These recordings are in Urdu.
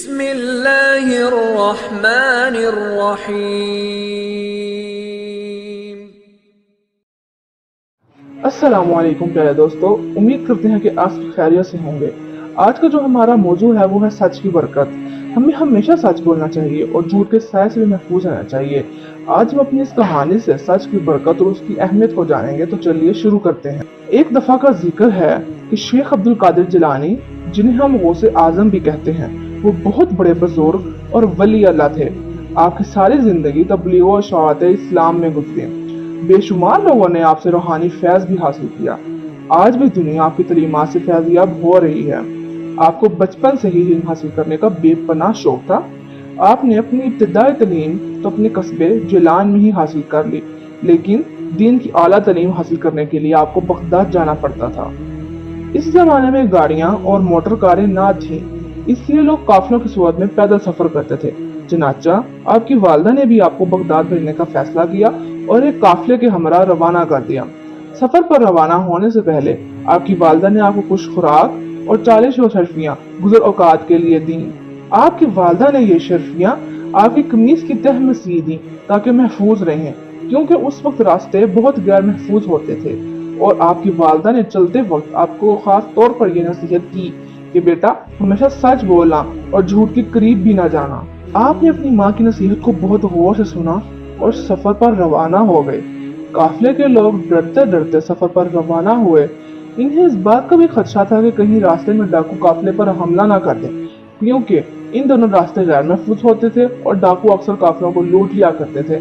بسم اللہ الرحمن الرحیم۔ السلام علیکم پیارے دوستو، امید کرتے ہیں کہ آپ خیریت سے ہوں گے۔ آج کا جو ہمارا موضوع ہے وہ ہے سچ کی برکت۔ ہمیں ہمیشہ سچ بولنا چاہیے اور جھوٹ کے سائے سے بھی محفوظ رہنا چاہیے۔ آج ہم اپنی اس کہانی سے سچ کی برکت اور اس کی اہمیت کو جانیں گے، تو چلیے شروع کرتے ہیں۔ ایک دفعہ کا ذکر ہے کہ شیخ عبد القادر جیلانی، جنہیں ہم غوث اعظم بھی کہتے ہیں، وہ بہت بڑے بزرگ اور ولی اللہ تھے۔ آپ کی ساری زندگی تبلیغ و اشاعت اسلام میں گزری۔ بے شمار لوگوں نے آپ سے روحانی فیض بھی حاصل کیا۔ آج بھی دنیا آپ کی تعلیمات سے فیضیاب ہو رہی ہے۔ آپ کو بچپن سے ہی علم حاصل کرنے کا بے پناہ شوق تھا۔ آپ نے اپنی ابتدائی تعلیم تو اپنے قصبے جیلان میں ہی حاصل کر لی، لیکن دین کی اعلیٰ تعلیم حاصل کرنے کے لیے آپ کو بغداد جانا پڑتا تھا۔ اس زمانے میں گاڑیاں اور موٹر کاریں نہ تھیں، اس لیے لوگ قافلوں کی صورت میں پیدل سفر کرتے تھے۔ چنانچہ آپ کی والدہ نے بھی آپ کو بغداد بھیجنے کا فیصلہ کیا اور ایک قافلے کے ہمراہ روانہ کر دیا۔ سفر پر روانہ ہونے سے پہلے آپ کی والدہ نے آپ کو کچھ خوراک اور 40 اشرفیاں گزر اوقات کے لیے دیں۔ آپ کی والدہ نے یہ اشرفیاں آپ کی قمیص کی تہ میں سی دیں تاکہ محفوظ رہیں، کیونکہ اس وقت راستے بہت غیر محفوظ ہوتے تھے، اور آپ کی والدہ نے چلتے وقت آپ کو خاص طور پر یہ نصیحت کی کہ بیٹا ہمیشہ سچ بولنا اور جھوٹ کے قریب بھی نہ جانا۔ آپ نے اپنی ماں کی نصیحت کو بہت غور سے سنا اور سفر پر روانہ ہو گئے۔ قافلے کے لوگ ڈرتے ڈرتے سفر پر روانہ ہوئے۔ انہیں اس بات کا بھی خدشہ تھا کہ کہیں راستے میں ڈاکو قافلے پر حملہ نہ کر دیں، کیونکہ ان دونوں راستے غیر محفوظ ہوتے تھے اور ڈاکو اکثر قافلوں کو لوٹ لیا کرتے تھے۔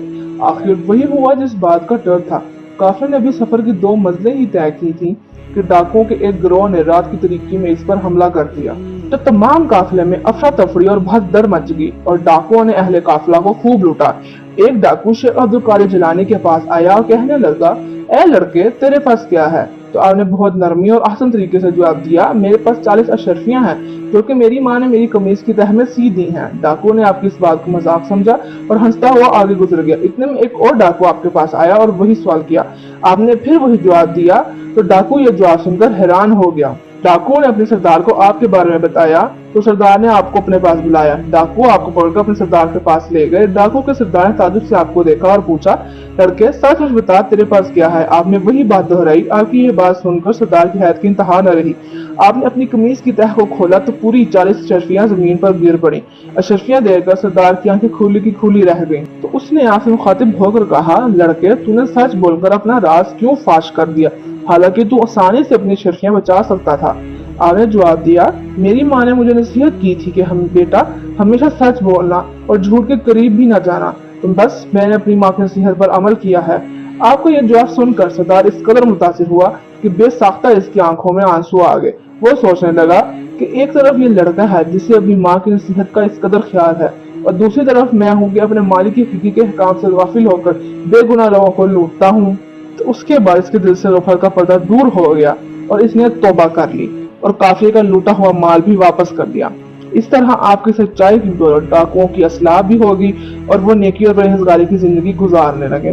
آخر وہی ہوا جس بات کا ڈر تھا۔ قافلے نے بھی سفر کی 2 منزلیں ہی طے کی تھیں کہ ڈاکوؤں کے ایک گروہ نے رات کی تاریکی میں اس پر حملہ کر دیا۔ تو تمام قافلے میں افراتفری اور بھگدڑ مچ گئی اور ڈاکوؤں نے اہل قافلہ کو خوب لوٹا۔ ایک ڈاکو شیخ عبد القادر جیلانی کے پاس آیا اور کہنے لگا، اے لڑکے تیرے پاس کیا ہے؟ تو آپ نے بہت نرمی اور احسن طریقے سے جواب دیا، میرے پاس 40 اشرفیاں ہیں جو کہ میری ماں نے میری قمیض کی تہ میں سی دی ہیں۔ ڈاکو نے آپ کی اس بات کو مذاق سمجھا اور ہنستا ہوا آگے گزر گیا۔ اتنے میں ایک اور ڈاکو آپ کے پاس آیا اور وہی سوال کیا۔ آپ نے پھر وہی جواب دیا تو ڈاکو یہ جواب سن کر حیران ہو گیا۔ ڈاکو نے اپنے سردار کو آپ کے بارے میں بتایا تو سردار نے آپ کو اپنے پاس بلایا۔ ڈاکو آپ کو پکڑ کر اپنے سردار کے پاس لے گئے۔ ڈاکو کے سردار نے تعجب سے آپ کو دیکھا اور پوچھا، لڑکے سچ مچ بتا تیرے پاس کیا ہے؟ آپ نے وہی بات دہرائی۔ آپ کی یہ بات سن کر سردار کی حیرت کی انتہا نہ رہی۔ آپ نے اپنی قمیض کی تہ کو کھولا تو پوری 40 اشرفیاں زمین پر گر پڑیں۔ اشرفیاں دیکھ کر سردار کی آنکھیں کھلی کی کھلی رہ گئیں۔ تو اس نے آپ سے مخاطب ہو کر کہا، لڑکے تو نے سچ بول کر اپنا راز کیوں فاش کر دیا، حالانکہ تو آسانی سے اپنی اشرفیاں بچا سکتا تھا؟ آپ نے جواب دیا، میری ماں نے مجھے نصیحت کی تھی کہ بیٹا ہمیشہ سچ بولنا اور جھوٹ کے قریب بھی نہ جانا، تو بس میں نے اپنی ماں کی نصیحت پر عمل کیا ہے۔ آپ کو یہ جواب سن کر سردار اس قدر متاثر ہوا کہ بے ساختہ اس کی آنکھوں میں آنسو آ گئے۔ وہ سوچنے لگا کہ ایک طرف یہ لڑکا ہے جسے اپنی ماں کی نصیحت کا اس قدر خیال ہے، اور دوسری طرف میں ہوں کہ اپنے مالک کی فکر کے احکام سے غافل ہو کر بے گناہ لوگوں کو لوٹتا ہوں۔ تو اس کے بعد اس کے دل سے غفلت کا پردہ دور ہو گیا اور اس نے توبہ کر لی اور قافلے کا لوٹا ہوا مال بھی واپس کر دیا۔ اس طرح آپ کی سچائی کی بدولت ڈاکوؤں کی اصلاح بھی ہوگی اور وہ نیکی اور پرہیزگاری کی زندگی گزارنے لگے۔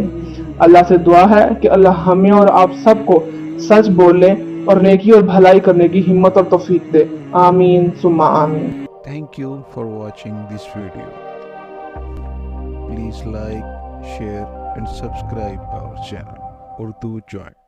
اللہ سے دعا ہے کہ اللہ ہمیں اور آپ سب کو سچ بولنے اور نیکی اور بھلائی کرنے کی ہمت اور توفیق دے۔ آمین ثم آمین۔ Thank you for watching this video. Please like, share and subscribe our channel Urdu Joy.